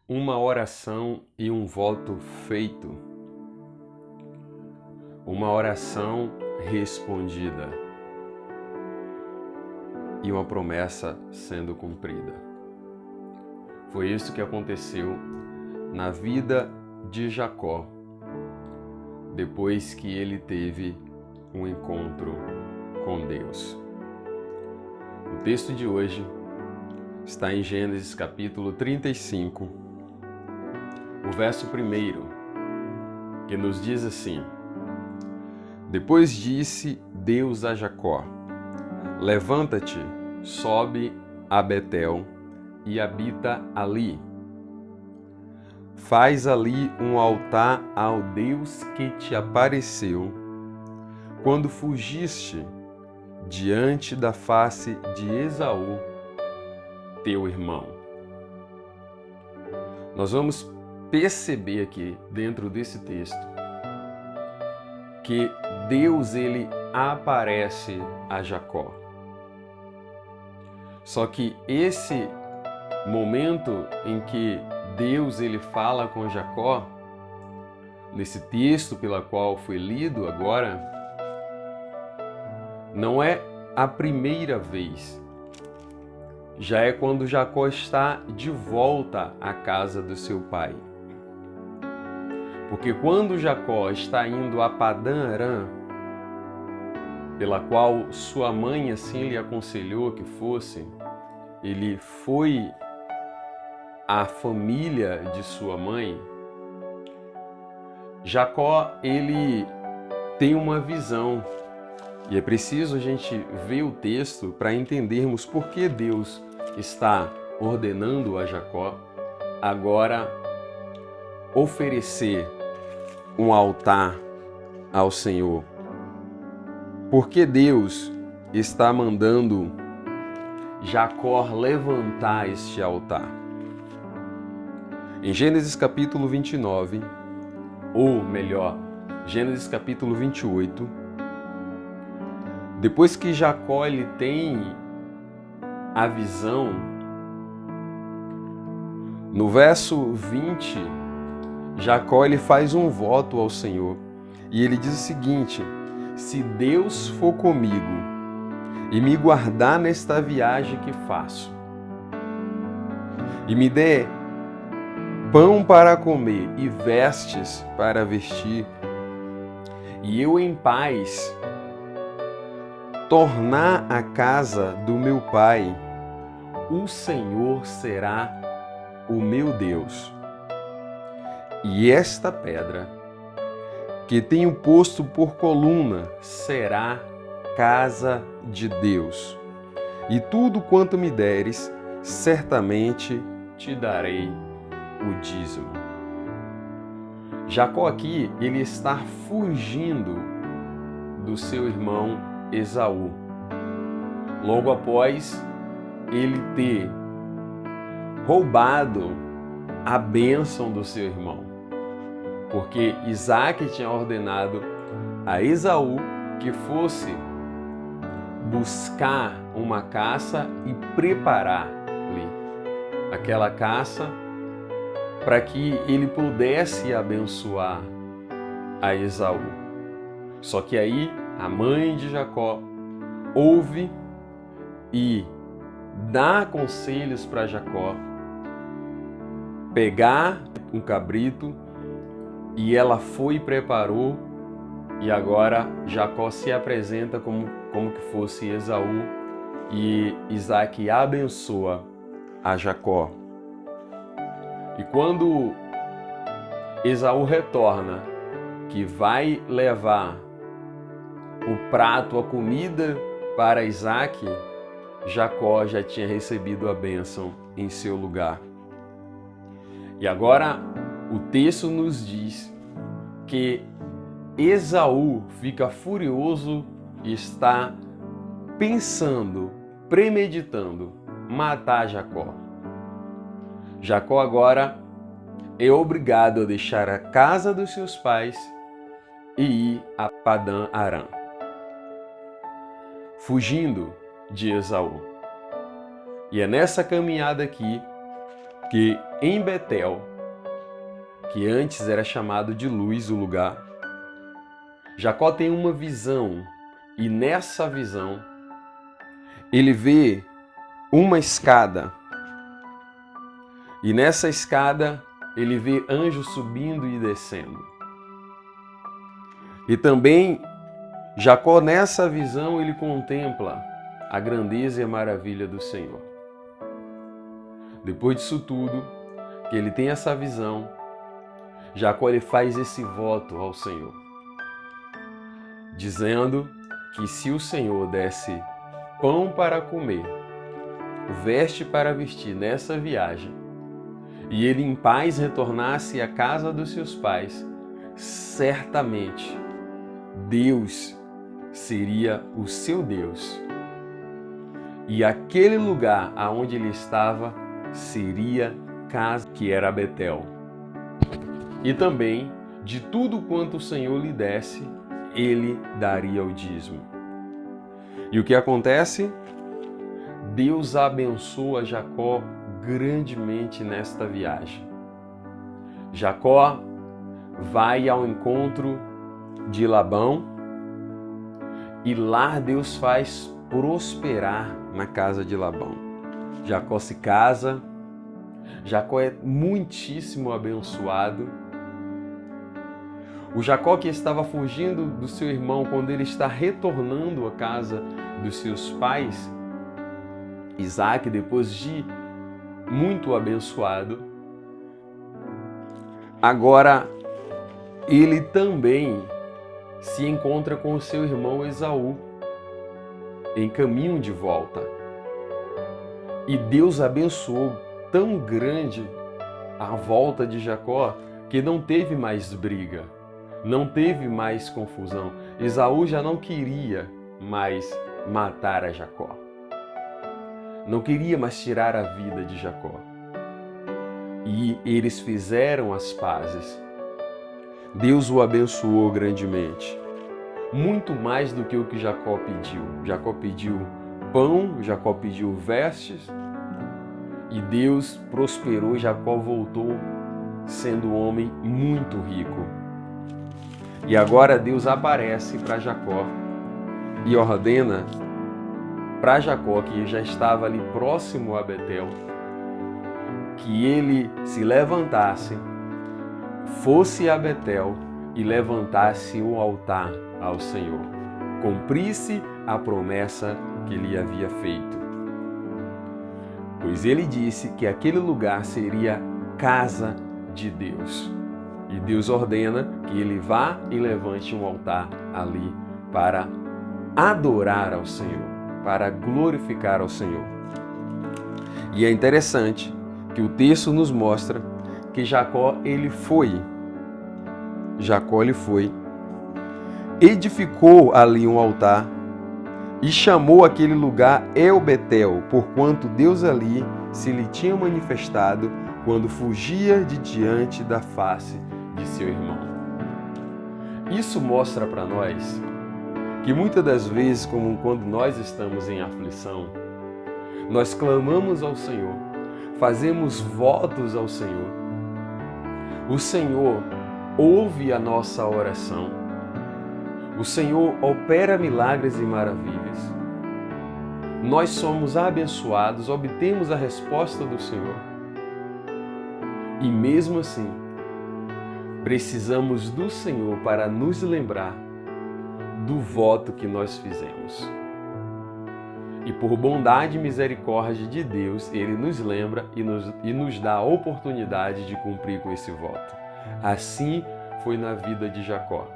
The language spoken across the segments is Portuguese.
Uma oração e um voto feito. Uma oração respondida e uma promessa sendo cumprida. Foi isso que aconteceu na vida de Jacó, depois que ele teve um encontro com Deus. O texto de hoje está em Gênesis capítulo 35, o verso 1, que nos diz assim: Depois disse Deus a Jacó: Levanta-te, sobe a Betel e habita ali. Faz ali um altar ao Deus que te apareceu quando fugiste diante da face de Esaú, teu irmão. Nós vamos perceber aqui dentro desse texto que Deus ele aparece a Jacó. Só que esse momento em que Deus ele fala com Jacó, nesse texto pela qual foi lido agora, não é a primeira vez. Já é quando Jacó está de volta à casa do seu pai. Porque quando Jacó está indo a Padã Arã, pela qual sua mãe assim lhe aconselhou que fosse, ele foi à família de sua mãe. Jacó, ele tem uma visão, e é preciso a gente ver o texto para entendermos por que Deus está ordenando a Jacó agora oferecer um altar ao Senhor. Por que Deus está mandando Jacó levantar este altar? Em Gênesis capítulo 29, ou melhor, Gênesis capítulo 28, depois que Jacó ele tem a visão, no verso 20, Jacó ele faz um voto ao Senhor e ele diz o seguinte: se Deus for comigo e me guardar nesta viagem que faço, e me der pão para comer e vestes para vestir, e eu em paz tornar a casa do meu pai, o Senhor será o meu Deus. E esta pedra que tenho posto por coluna será casa de Deus. E tudo quanto me deres, certamente te darei o dízimo. Jacó aqui, ele está fugindo do seu irmão Esaú, logo após ele ter roubado a bênção do seu irmão, porque Isaac tinha ordenado a Esaú que fosse buscar uma caça e preparar-lhe aquela caça para que ele pudesse abençoar a Esaú. Só que aí a mãe de Jacó ouve e dá conselhos para Jacó pegar um cabrito, e ela foi e preparou, e agora Jacó se apresenta como que fosse Esaú, e Isaac abençoa a Jacó. E quando Esaú retorna, que vai levar o prato, a comida para Isaac, Jacó já tinha recebido a bênção em seu lugar. E agora o texto nos diz que Esaú fica furioso e está pensando, premeditando matar Jacó. Jacó agora é obrigado a deixar a casa dos seus pais e ir a Padã Arã, fugindo de Esaú. E é nessa caminhada aqui que em Betel, que antes era chamado de Luz o lugar, Jacó tem uma visão, e nessa visão ele vê uma escada, e nessa escada ele vê anjos subindo e descendo. E também Jacó, nessa visão, ele contempla a grandeza e a maravilha do Senhor. Depois disso tudo, que ele tem essa visão, Jacó ele faz esse voto ao Senhor, dizendo que se o Senhor desse pão para comer, veste para vestir nessa viagem, e ele em paz retornasse à casa dos seus pais, certamente Deus seria o seu Deus. E aquele lugar aonde ele estava seria casa que era Betel. E também de tudo quanto o Senhor lhe desse, ele daria o dízimo. E o que acontece? Deus abençoa Jacó grandemente nesta viagem. Jacó vai ao encontro de Labão e lá Deus faz prosperar na casa de Labão. Jacó se casa, Jacó é muitíssimo abençoado. O Jacó que estava fugindo do seu irmão, quando ele está retornando à casa dos seus pais, Isaac, depois de muito abençoado, agora ele também se encontra com o seu irmão Esaú em caminho de volta. E Deus abençoou tão grande a volta de Jacó que não teve mais briga, não teve mais confusão. Esaú já não queria mais matar a Jacó, não queria mais tirar a vida de Jacó. E eles fizeram as pazes. Deus o abençoou grandemente, muito mais do que o que Jacó pediu. Jacó pediu pão, Jacó pediu vestes, e Deus prosperou. Jacó voltou sendo um homem muito rico. E agora Deus aparece para Jacó e ordena para Jacó, que já estava ali próximo a Betel, que ele se levantasse, fosse a Betel e levantasse um altar ao Senhor. Cumprisse a promessa que lhe havia feito. Pois ele disse que aquele lugar seria casa de Deus. E Deus ordena que ele vá e levante um altar ali para adorar ao Senhor, para glorificar ao Senhor. E é interessante que o texto nos mostra que Jacó ele foi, edificou ali um altar e chamou aquele lugar El Betel, porquanto Deus ali se lhe tinha manifestado quando fugia de diante da face de seu irmão. Isso mostra para nós que muitas das vezes, como quando nós estamos em aflição, nós clamamos ao Senhor, fazemos votos ao Senhor. O Senhor ouve a nossa oração. O Senhor opera milagres e maravilhas. Nós somos abençoados, obtemos a resposta do Senhor. E mesmo assim, precisamos do Senhor para nos lembrar do voto que nós fizemos. E por bondade e misericórdia de Deus, Ele nos lembra e nos dá a oportunidade de cumprir com esse voto. Assim foi na vida de Jacó,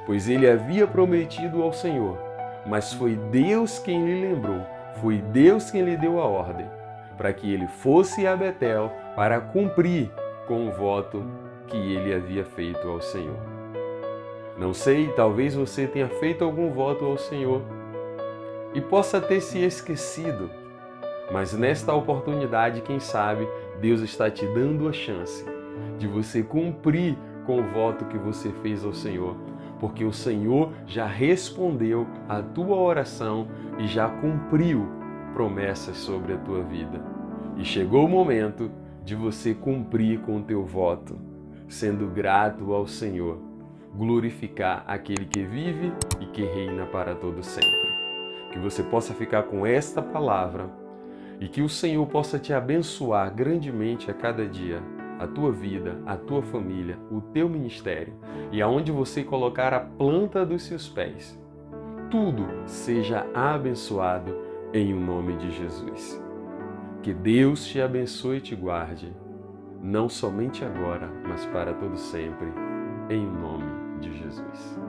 pois ele havia prometido ao Senhor, mas foi Deus quem lhe lembrou, foi Deus quem lhe deu a ordem, para que ele fosse a Betel para cumprir com o voto que ele havia feito ao Senhor. Não sei, talvez você tenha feito algum voto ao Senhor e possa ter se esquecido, mas nesta oportunidade, quem sabe, Deus está te dando a chance de você cumprir com o voto que você fez ao Senhor, porque o Senhor já respondeu a tua oração e já cumpriu promessas sobre a tua vida. E chegou o momento de você cumprir com o teu voto, sendo grato ao Senhor, glorificar aquele que vive e que reina para todo sempre. Que você possa ficar com esta palavra e que o Senhor possa te abençoar grandemente a cada dia, a tua vida, a tua família, o teu ministério e aonde você colocar a planta dos seus pés. Tudo seja abençoado em o nome de Jesus. Que Deus te abençoe e te guarde, não somente agora, mas para todo sempre, em o nome de Jesus.